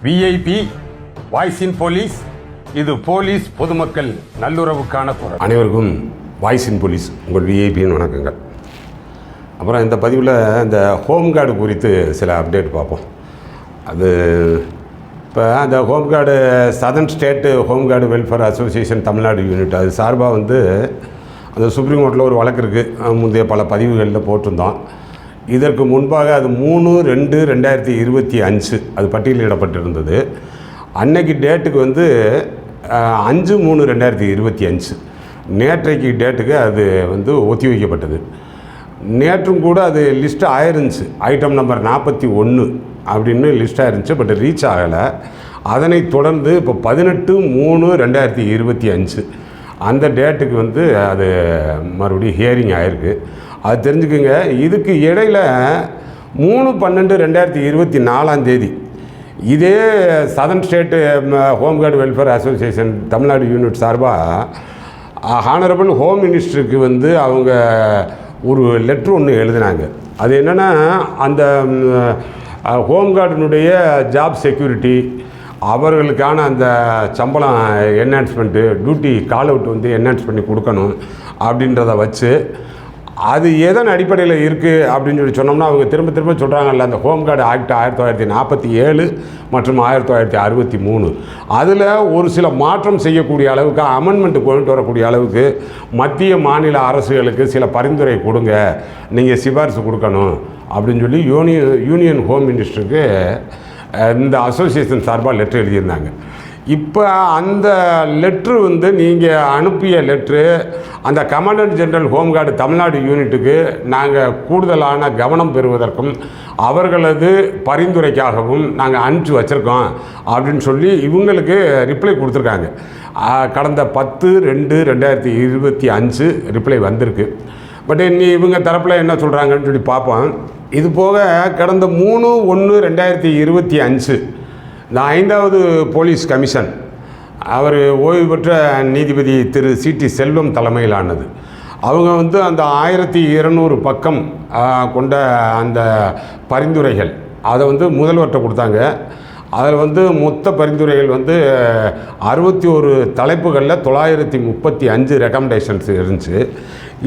VIP voice இன் police. இது police பொதுமக்கள் நல்லுறவுக்கான குரல். அனைவருக்கும் வாய்ஸ் இன் போலீஸ் உங்கள் விஐபின்னு வணக்கங்கள். அப்புறம் இந்த பதிவில் இந்த ஹோம் கார்டு குறித்து சில அப்டேட் பார்ப்போம். அது இப்போ அந்த home card southern state home card welfare association Tamil Nadu unit அது சார்பாக அந்த சுப்ரீம் கோர்ட்டில் ஒரு வழக்கு இருக்குது. முந்தைய பல பதிவுகளில் போட்டிருந்தோம். இதற்கு முன்பாக அது 3/2/2025 அது பட்டியலிடப்பட்டிருந்தது. அன்னைக்கு டேட்டுக்கு 5/3/2025 நேற்றைக்கு டேட்டுக்கு அது ஒத்தி வைக்கப்பட்டது. நேற்றும் கூட அது லிஸ்ட் ஆயிருந்துச்சு. ஐட்டம் நம்பர் 41 அப்படின்னு லிஸ்ட் ஆயிருந்துச்சு. பட் ரீச் ஆகலை. அதனைத் தொடர்ந்து இப்போ 18/3/2025 அந்த டேட்டுக்கு அது மறுபடியும் ஹியரிங் ஆகிருக்கு. அது தெரிஞ்சுக்குங்க. இதுக்கு இடையில் 3/12/2024 இதே southern state home card welfare association Tamil Nadu unit சார்பாக ஹானரபிள் ஹோம் மினிஸ்டருக்கு அவங்க ஒரு லெட்ரு ஒன்று எழுதினாங்க. அது என்னென்னா, அந்த ஹோம் கார்டினுடைய ஜாப் செக்யூரிட்டி, அவர்களுக்கான அந்த சம்பளம் என்ஹான்ஸ்மெண்ட்டு, டியூட்டி கால் அவுட் என்ஹான்ஸ் பண்ணி கொடுக்கணும் அப்படின்றத வச்சு அது எதன் அடிப்படையில் இருக்குது அப்படின்னு சொன்னோம்னா, அவங்க திரும்ப திரும்ப சொல்கிறாங்கல்ல, அந்த ஹோம் கார்டு ஆக்ட் 1947 மற்றும் 1963 அதில் ஒரு சில மாற்றம் செய்யக்கூடிய அளவுக்கு, அமெண்ட்மெண்ட் கொண்டு வரக்கூடிய அளவுக்கு மத்திய மாநில அரசுகளுக்கு சில பரிந்துரை கொடுங்க, நீங்கள் சிபாரிசு கொடுக்கணும் அப்படின்னு சொல்லி யூனியன் ஹோம் மினிஸ்டருக்கு இந்த அசோசியேஷன் சார்பாக லெட்ரு எழுதியிருந்தாங்க. இப்போ அந்த லெட்ரு நீங்கள் அனுப்பிய லெட்ரு அந்த commandant general home card Tamil Nadu யூனிட்டுக்கு நாங்கள் கூடுதலான கவனம் பெறுவதற்கும் அவர்களது பரிந்துரைக்காகவும் நாங்கள் அனுப்பிச்சி வச்சுருக்கோம் அப்படின்னு சொல்லி இவங்களுக்கு ரிப்ளை கொடுத்துருக்காங்க. கடந்த 10/2/2025 ரிப்ளை வந்திருக்கு. பட் இவங்க தரப்பில் என்ன சொல்கிறாங்கன்னு சொல்லி பார்ப்போம். இது போக கடந்த 3/1/2025 இந்த 5வது போலீஸ் கமிஷன், அவர் ஓய்வு பெற்ற நீதிபதி திரு CT செல்வம் தலைமையிலானது. அவங்க அந்த 1200 பக்கம் கொண்ட அந்த பரிந்துரைகள் அதை முதல்வர்கிட்ட கொடுத்தாங்க. அதில் மொத்த பரிந்துரைகள் 61 தலைப்புகளில் 935 ரெக்கமெண்டேஷன்ஸ் இருந்துச்சு.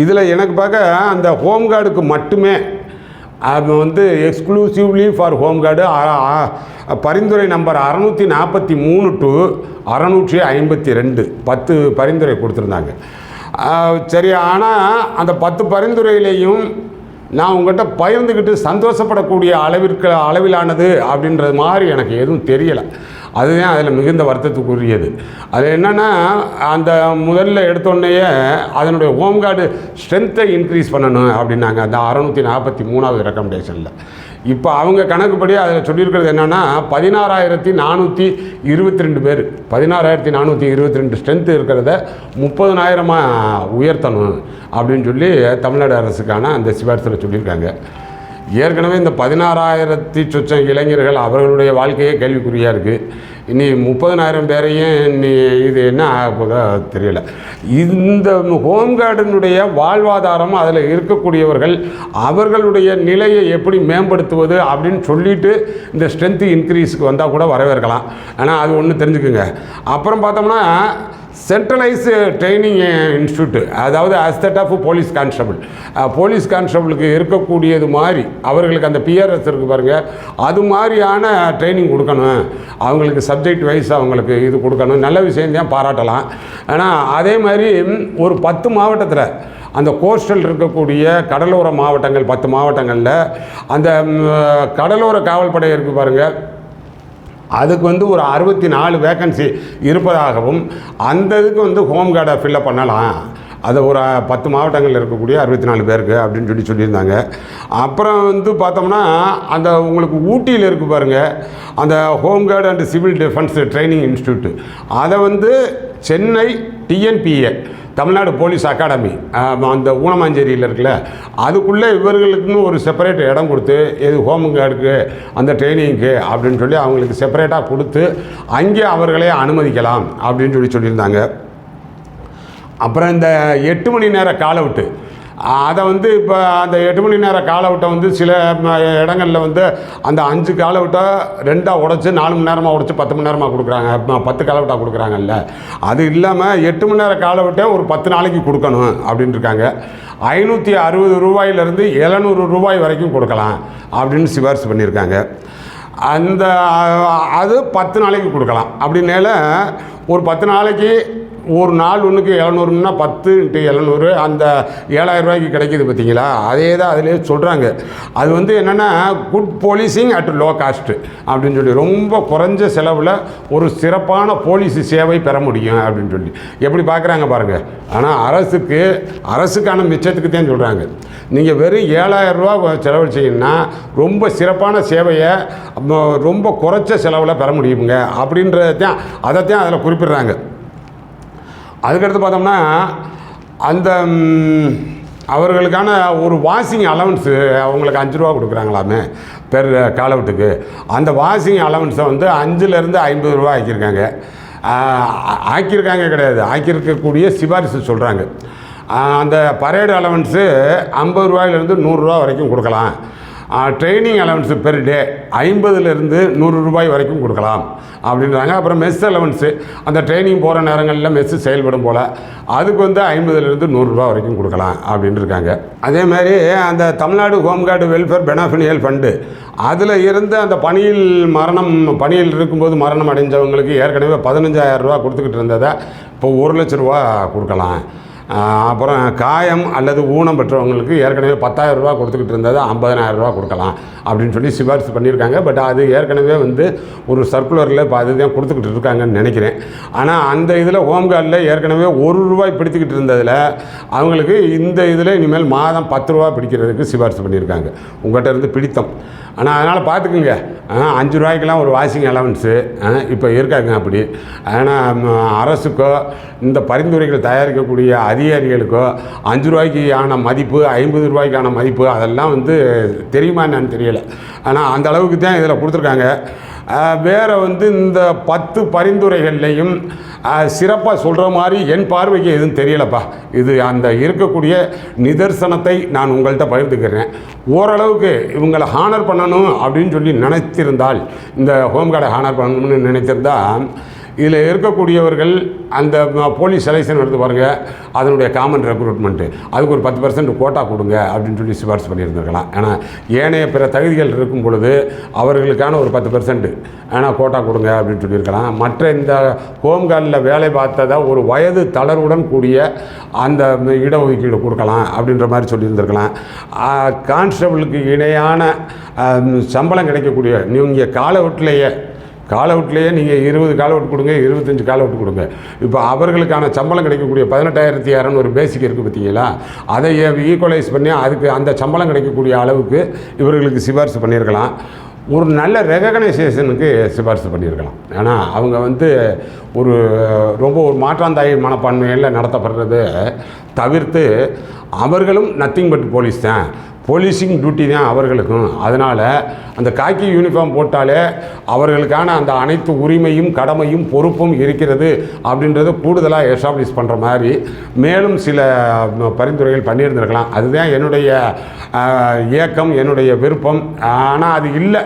இதில் எனக்கு பார்க்க அந்த ஹோம் கார்டுக்கு மட்டுமே அது எக்ஸ்க்ளூசிவ்லி ஃபார் ஹோம் கார்டு பரிந்துரை நம்பர் 643 to 652 10 பரிந்துரை கொடுத்துருந்தாங்க. சரி, ஆனால் அந்த 10 பரிந்துரையிலையும் நான் உங்கள்கிட்ட பகிர்ந்துக்கிட்டு சந்தோஷப்படக்கூடிய அளவிலானது அப்படின்றது மாதிரி எனக்கு எதுவும் தெரியலை. அதுதான் அதில் மிகுந்த வருத்தத்துக்குரியது. அது என்னென்னா, அந்த முதல்ல எடுத்தோடனேயே அதனுடைய ஹோம் கார்டு ஸ்ட்ரென்த்தை இன்க்ரீஸ் பண்ணணும் அப்படின்னாங்க அந்த 643வது ரெக்கமெண்டேஷனில். இப்போ அவங்க கணக்குப்படி அதில் சொல்லியிருக்கிறது என்னென்னா, 16,422 பேர், 16,422 ஸ்ட்ரென்த்து இருக்கிறத 30,000 உயர்த்தணும் அப்படின்னு சொல்லி தமிழ்நாடு அரசுக்கான அந்த சிபாரிசில் சொல்லியிருக்காங்க. ஏற்கனவே இந்த 16,000 சொச்சம் இளைஞர்கள் அவர்களுடைய வாழ்க்கையே கேள்விக்குறியாக இருக்குது. இனி 30,000 பேரையும் இது என்ன ஆக போதோ தெரியல. இந்த ஹோம் கார்டினுடைய வாழ்வாதாரம், அதில் இருக்கக்கூடியவர்கள் அவர்களுடைய நிலையை எப்படி மேம்படுத்துவது அப்படின்னு சொல்லிட்டு இந்த ஸ்ட்ரென்த்து இன்க்ரீஸுக்கு வந்தால் கூட வரவேற்கலாம். ஆனால் அது ஒன்று தெரிஞ்சுக்குங்க. அப்புறம் பார்த்தோம்னா, சென்ட்ரலைஸ் ட்ரைனிங் இன்ஸ்டியூட், அதாவது அஸ்தட் ஆஃப் போலீஸ் கான்ஸ்டபிள், போலீஸ் கான்ஸ்டபிளுக்கு இருக்கக்கூடியது மாதிரி அவர்களுக்கு அந்த PRS இருக்குது பாருங்கள், அது மாதிரியான ட்ரைனிங் கொடுக்கணும். அவங்களுக்கு சப்ஜெக்ட் வைஸ் அவங்களுக்கு இது கொடுக்கணும். நல்ல விஷயந்தான், பாராட்டலாம். ஆனால் அதே மாதிரி ஒரு 10 மாவட்டத்தில், அந்த கோஸ்டல் இருக்கக்கூடிய கடலோர மாவட்டங்கள் 10 மாவட்டங்களில் அந்த கடலோர காவல்படை இருக்குது பாருங்கள், அதுக்கு ஒரு 64 வேக்கன்சி இருப்பதாகவும், அந்த இதுக்கு ஹோம் கார்டை ஃபில்லப் பண்ணலாம், அது ஒரு 10 மாவட்டங்களில் இருக்கக்கூடிய 64 பேருக்கு அப்படின்னு சொல்லியிருந்தாங்க. அப்புறம் பார்த்தோம்னா, அந்த உங்களுக்கு ஊட்டியில் இருக்குது பாருங்கள், அந்த home guard and civil defence training institute, அதை Chennai TNPA Tamil Nadu police academy அந்த ஊனமாஞ்சேரியில் இருக்குல்ல, அதுக்குள்ளே இவர்களுக்குன்னு ஒரு செப்பரேட் இடம் கொடுத்து, இது ஹோம் கார்டுக்கு அந்த ட்ரைனிங்க்கு அப்படின்னு சொல்லி அவங்களுக்கு செப்பரேட்டாக கொடுத்து அங்கே அவர்களே அனுமதிக்கலாம் அப்படின்னு சொல்லியிருந்தாங்க. அப்புறம் இந்த 8 மணி நேர கால் அவுட்டு, அதை வந்து இப்போ அந்த 8 மணி நேர கால அவுட்டை வந்து சில இடங்களில் வந்து அந்த 5 கால அவுட்டை 2ஆக உடச்சி 4 மணி நேரமாக உடச்சி 10 மணி நேரமாக கொடுக்குறாங்க, 10 கால அவுட்டாக கொடுக்குறாங்கல்ல. அது இல்லாமல் 8 மணி நேர கால அவுட்டை ஒரு 10 நாளைக்கு கொடுக்கணும் அப்படின்னு இருக்காங்க. 560 ரூபாயிலிருந்து 700 ரூபாய் வரைக்கும் கொடுக்கலாம் அப்படின்னு சிபாரிசு பண்ணியிருக்காங்க. அது 10 நாளைக்கு கொடுக்கலாம். அப்படின்னால ஒரு 10 நாளைக்கு ஒரு நாள் ஒன்றுக்கு 700ன்னா 10 × 700 அந்த 7000 ரூபாய்க்கு கிடைக்கிது பார்த்தீங்களா. அதே தான் அதிலே சொல்கிறாங்க. அது வந்து என்னென்னா good policing at low cost அப்படின்னு சொல்லி ரொம்ப குறைஞ்ச செலவில் ஒரு சிறப்பான போலீஸ் சேவை பெற முடியும் அப்படின்னு சொல்லி எப்படி பார்க்குறாங்க பாருங்கள். ஆனால் அரசுக்கான மிச்சத்துக்கு தான் சொல்கிறாங்க. நீங்கள் வெறும் 7000 ரூபா செலவழிச்சிங்கன்னா ரொம்ப சிறப்பான சேவையை ரொம்ப குறைச்ச செலவில் பெற முடியுங்க அப்படின்றதான் அதைத்தான் அதில் குறிப்பிட்றாங்க. அதுக்கடுத்து பார்த்தோம்னா அந்த அவர்களுக்கான ஒரு வாஷிங் அலவன்ஸு அவங்களுக்கு 5 ரூபா கொடுக்குறாங்களாமே பெர் கால் அவுட்டுக்கு. அந்த வாஷிங் அலவன்ஸை வந்து 5லேருந்து 50 ரூபா ஆக்கியிருக்காங்க கிடையாது, ஆக்கியிருக்கக்கூடிய சிபாரிசு சொல்கிறாங்க. அந்த பரேடு அலவன்ஸு 50 ரூபாயிலேருந்து 100 ரூபா வரைக்கும் கொடுக்கலாம். ட்ரைனிங் அலவன்ஸு பெர் டே 50லேருந்து 100 ரூபாய் வரைக்கும் கொடுக்கலாம் அப்படின்றாங்க. அப்புறம் மெஸ் அலவன்ஸு அந்த ட்ரைனிங் போகிற நேரங்களில் மெஸ்ஸு செயல்படும் போல் அதுக்கு வந்து 50லேருந்து 100 ரூபா வரைக்கும் கொடுக்கலாம் அப்படின்னு இருக்காங்க. அதே மாதிரி அந்த தமிழ்நாடு ஹோம்கார்டு வெல்ஃபேர் பெனாஃபினியல் ஃபண்டு அதில் இருந்து அந்த பணியில் இருக்கும்போது மரணம் அடைஞ்சவங்களுக்கு ஏற்கனவே 15,000 ரூபா கொடுத்துக்கிட்டு இருந்ததை இப்போ 1 லட்ச ரூபா கொடுக்கலாம். அப்புறம் காயம் அல்லது ஊனம் பெற்றவங்களுக்கு ஏற்கனவே 10,000 ரூபா கொடுத்துக்கிட்டு இருந்தது 50,000 ரூபா கொடுக்கலாம் அப்படின்னு சொல்லி சிபாரிசு பண்ணியிருக்காங்க. பட் அது ஏற்கனவே வந்து ஒரு சர்க்குலரில் இப்போ அதுதான் கொடுத்துக்கிட்டு இருக்காங்கன்னு நினைக்கிறேன். ஆனால் அந்த இதில் ஹோம்கார்டில் ஏற்கனவே 1 ரூபாய் பிடித்துக்கிட்டு இருந்ததில் அவங்களுக்கு இந்த இதில் இனிமேல் மாதம் 10 ரூபா பிடிக்கிறதுக்கு சிபாரிசு பண்ணியிருக்காங்க உங்கள்கிட்ட இருந்து பிடித்தம். ஆனால் அதனால் பார்த்துக்குங்க, 5 ரூபாய்க்கெல்லாம் ஒரு வாஷிங் அலவன்ஸு இப்போ இருக்காங்க அப்படி. ஆனால் அரசுக்கோ இந்த பரிந்துரைகள் தயாரிக்கக்கூடிய அதிகாரிகளுக்கோ 5 ரூபாய்க்கு ஆன மதிப்பு 50 ரூபாய்க்கான மதிப்பு அதெல்லாம் வந்து தெரியுமா என்னன்னு தெரியலை. ஆனால் அந்த அளவுக்கு தான் இதில் கொடுத்துருக்காங்க. வேறு வந்து இந்த 10 பரிந்துரைகள்லையும் சிறப்பாக சொல்கிற மாதிரி என் பார்வைக்கு எதுவும் தெரியலப்பா. இது அந்த இருக்கக்கூடிய நிதர்சனத்தை நான் உங்கள்கிட்ட பகிர்ந்துக்கிறேன். ஓரளவுக்கு இவங்களை ஹானர் பண்ணணும் அப்படின்னு சொல்லி நினைத்திருந்தால், இந்த ஹோம்கார்டை ஹானர் பண்ணணும்னு நினைத்திருந்தால், இதில் இருக்கக்கூடியவர்கள் அந்த போலீஸ் செலெக்ஷன் எடுத்து பாருங்கள், அதனுடைய காமன் ரெக்ரூட்மெண்ட்டு அதுக்கு ஒரு 10% கோட்டா கொடுங்க அப்படின்னு சொல்லி சிபாரிசு பண்ணியிருந்துருக்கலாம். ஆனால் ஏனைய பிற தகுதிகள் இருக்கும் பொழுது அவர்களுக்கான ஒரு 10% ஆனால் கோட்டா கொடுங்க அப்படின்னு சொல்லியிருக்கலாம். மற்ற இந்த ஹோம்கார்டில் வேலை பார்த்ததை ஒரு வயது தளர்வுடன் கூடிய அந்த இடஒதுக்கீடு கொடுக்கலாம் அப்படின்ற மாதிரி சொல்லியிருந்திருக்கலாம். கான்ஸ்டபிளுக்கு இணையான சம்பளம் கிடைக்கக்கூடிய நீங்கள் கால் அவுட்லேயே நீங்கள் 20 கால் அவுட் கொடுங்க, 25 கால் அவுட் கொடுங்க. இப்போ அவர்களுக்கான சம்பளம் கிடைக்கக்கூடிய 18,200 பேசிக் இருக்குது பார்த்தீங்களா, அதை ஈக்குவலைஸ் பண்ணி அதுக்கு அந்த சம்பளம் கிடைக்கக்கூடிய அளவுக்கு இவர்களுக்கு சிபாரிசு பண்ணியிருக்கலாம். ஒரு நல்ல ரெகக்னைசேஷனுக்கு சிபாரிசு பண்ணியிருக்கலாம். ஏன்னா அவங்க வந்து ரொம்ப ஒரு மாற்றாந்தாய் மனப்பான்மையில் நடத்தப்படுறது தவிர்த்து அவர்களும் நத்திங் பட் போலீஸ் தான், போலீசிங் டியூட்டி தான் அவர்களுக்கும். அதனால் அந்த காக்கி யூனிஃபார்ம் போட்டாலே அவர்களுக்கான அந்த அனைத்து உரிமையும் கடமையும் பொறுப்பும் இருக்கிறது அப்படின்றத கூடுதலாக எஸ்டாப்ளிஷ் பண்ணுற மாதிரி மேலும் சில பரிந்துரைகள் பண்ணியிருந்திருக்கலாம். அதுதான் என்னுடைய இயக்கம், என்னுடைய விருப்பம். ஆனால் அது இல்லை.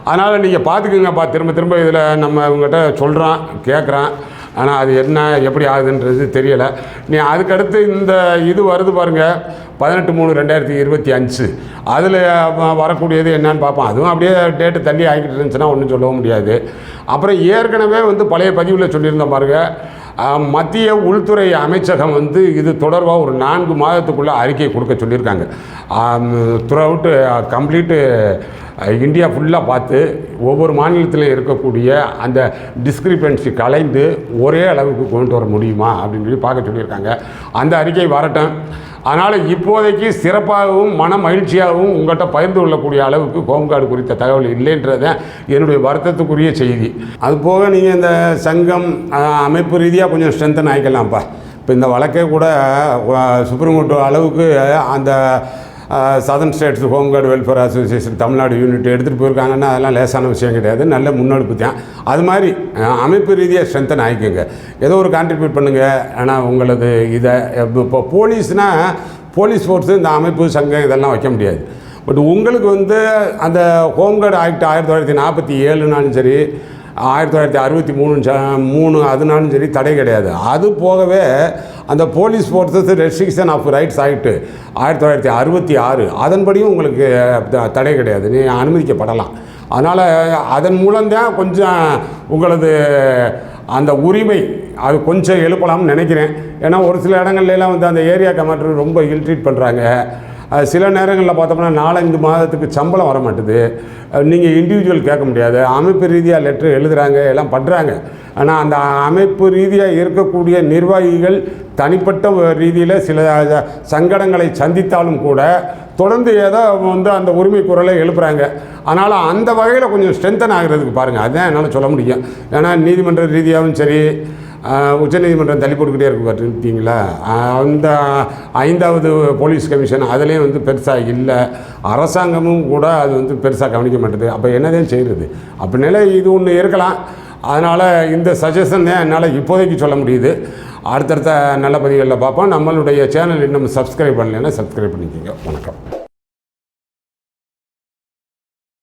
அதனால் நீங்கள் பார்த்துக்குங்கப்பா. திரும்ப இதில் நம்ம இவங்ககிட்ட சொல்கிறோம், கேட்குறான். ஆனால் அது என்ன எப்படி ஆகுதுன்றது தெரியலை. நீ அதுக்கடுத்து இந்த இது வருது பாருங்கள், 18/3/2025 அதில் வரக்கூடியது என்னன்னு பார்ப்போம். அதுவும் அப்படியே டேட்டு தள்ளி ஆகிக்கிட்டு இருந்துச்சுன்னா ஒன்றும் சொல்லவும் முடியாது. அப்புறம் ஏற்கனவே வந்து பழைய பதிவில் சொல்லியிருந்தோம் பாருங்கள், மத்திய உள்துறை அமைச்சகம் வந்து இது தொடர்பாக ஒரு 4 மாதத்துக்குள்ளே அறிக்கை கொடுக்க சொல்லியிருக்காங்க. த்ரூ அவுட்டு கம்ப்ளீட்டு இந்தியா ஃபுல்லாக பார்த்து ஒவ்வொரு மாநிலத்திலும் இருக்கக்கூடிய அந்த டிஸ்கிரிபன்சி கலைந்து ஒரே அளவுக்கு கொண்டு வர முடியுமா அப்படின்னு சொல்லி பார்க்க சொல்லியிருக்காங்க. அந்த அறிக்கை வரட்டும். அதனால் இப்போதைக்கு சிறப்பாகவும் மன மகிழ்ச்சியாகவும் உங்கள்கிட்ட பகிர்ந்து கொள்ளக்கூடிய அளவுக்கு ஹோம்கார்டு குறித்த தகவல் இல்லைன்றத என்னுடைய வருத்தத்துக்குரிய செய்தி. அதுபோக நீங்கள் இந்த சங்கம் அமைப்பு ரீதியாக கொஞ்சம் ஸ்ட்ரென்தன் ஆகிக்கலாம்ப்பா. இப்போ இந்த வழக்கே கூட சுப்ரீம் கோர்ட் அளவுக்கு அந்த southern states home guard welfare association Tamil Nadu unit எடுத்துகிட்டு போயிருக்காங்கன்னா அதெல்லாம் லேசான விஷயம் கிடையாது, நல்ல முன்னெடுப்பு தான். அது மாதிரி அமைப்பு ரீதியாக ஸ்ட்ரென்தன் ஆகிக்கோங்க, ஏதோ ஒரு கான்ட்ரிபியூட் பண்ணுங்கள். ஆனால் உங்களது இதை இப்போ போலீஸ்னால் போலீஸ் ஃபோர்ஸு இந்த அமைப்பு சங்கம் இதெல்லாம் வைக்க முடியாது. பட் உங்களுக்கு வந்து அந்த ஹோம்கார்டு ஆக்ட் 1947னாலும் சரி 1963 அதனாலும் சரி தடை கிடையாது. அது போகவே அந்த police forces restriction of rights act 1966 அதன்படியும் உங்களுக்கு தடை கிடையாது, நீ அனுமதிக்கப்படலாம். அதனால் அதன் மூலம்தான் கொஞ்சம் உங்களது அந்த உரிமை அது கொஞ்சம் எழுப்பலாம்னு நினைக்கிறேன். ஏன்னா ஒரு சில இடங்கள்லாம் வந்து அந்த ஏரியா கமாண்டர் ரொம்ப இல்ட்ரீட் பண்ணுறாங்க. சில நேரங்களில் பார்த்தோம்னா 4-5 மாதத்துக்கு சம்பளம் வர மாட்டுது. நீங்கள் இண்டிவிஜுவல் கேட்க முடியாது, அமைப்பு ரீதியாக லெட்ரு எழுதுகிறாங்க, எல்லாம் பண்ணுறாங்க. ஆனால் அந்த அமைப்பு ரீதியாக இருக்கக்கூடிய நிர்வாகிகள் தனிப்பட்ட ரீதியில் சில சங்கடங்களை சந்தித்தாலும் கூட தொடர்ந்து ஏதோ வந்து அந்த உரிமை குரலை எழுப்புகிறாங்க. அதனால் அந்த வகையில் கொஞ்சம் ஸ்ட்ரென்தன் ஆகிறதுக்கு பாருங்கள், அதுதான் என்னால் சொல்ல முடியும். ஏன்னா நீதிமன்ற ரீதியாகவும் சரி, உச்சநீதிமன்றம் தள்ளி போட்டுக்கிட்டே இருக்கு பார்த்தீங்களா, அந்த 5வது போலீஸ் கமிஷன் அதுலேயும் வந்து பெருசாக இல்லை, அரசாங்கமும் கூட அது வந்து பெருசாக கவனிக்க மாட்டேது. அப்போ என்னதான் செய்கிறது? அப்படின்னால இது ஒன்று இருக்கலாம். அதனால் இந்த சஜஷன் தான் என்னால் இப்போதைக்கு சொல்ல முடியுது. அடுத்தடுத்த நல்ல பதிவுகளில் பார்ப்போம். நம்மளுடைய சேனல் இன்னும் சப்ஸ்கிரைப் பண்ணலைன்னா சப்ஸ்கிரைப் பண்ணிக்கோங்க. வணக்கம்.